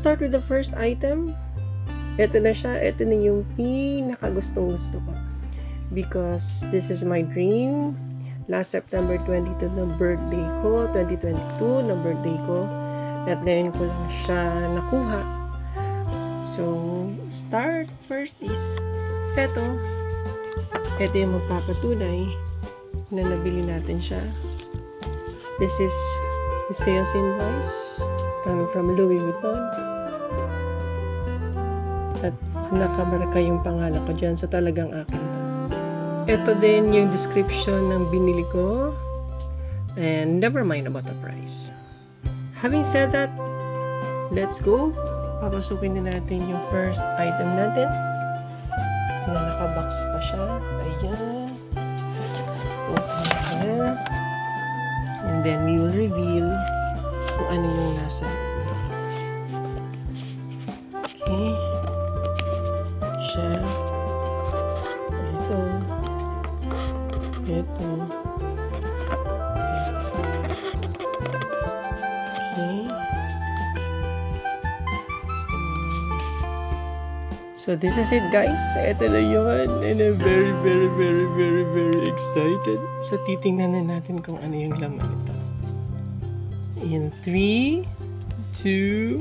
start with the first item. Ito na siya. Ito na yung pinakagustong-gusto ko. Because this is my dream. Last September 22 na birthday ko. 2022 na birthday ko. At ngayon ko lang siya nakuha. So, start first is ito. Ito yung magpapatunay na nabili natin siya. This is the sales invoice from Louis Vuitton. At nakamarka yung pangalan ko dyan. So, talagang akin to. Ito din yung description ng binili ko. And never mind about the price. Having said that, let's go. Papasukin na natin yung first item natin. Na nakabox pa siya. Ayan. Open here. And then we will reveal kung ano yung nasa. Okay. Siya. Ito. Ito. Okay. So this is it, guys. Ito na yun. And I'm very excited. So titingnan na natin kung ano yung laman ito. In 3, 2,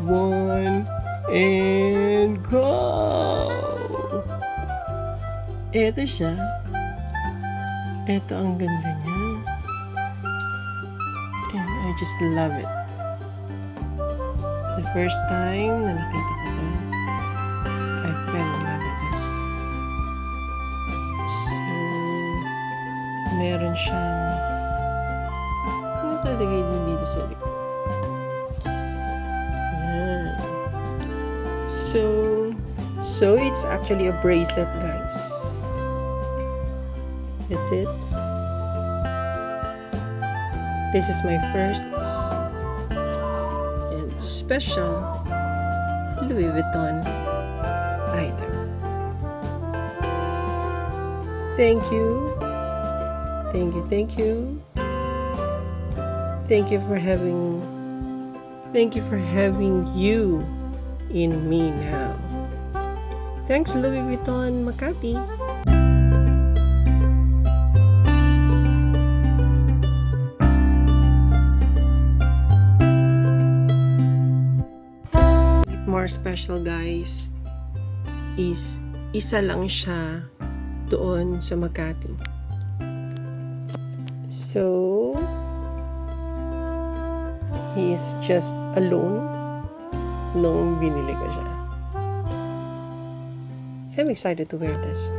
1, and go! Ito siya. Ito ang ganda niya. And I just love it. The first time na nakita ko ito, I fell in love with this. So, meron siyang nakalagay din dito sa likod. Yan. So it's actually a bracelet, guys. That's it. This is my first and special Louis Vuitton item. Thank you. Thank you for having you in me now. Thanks, Louis Vuitton Makati. More special, guys, is isa lang siya doon sa Makati. So he is just alone nung binili ko siya. I'm excited to wear this.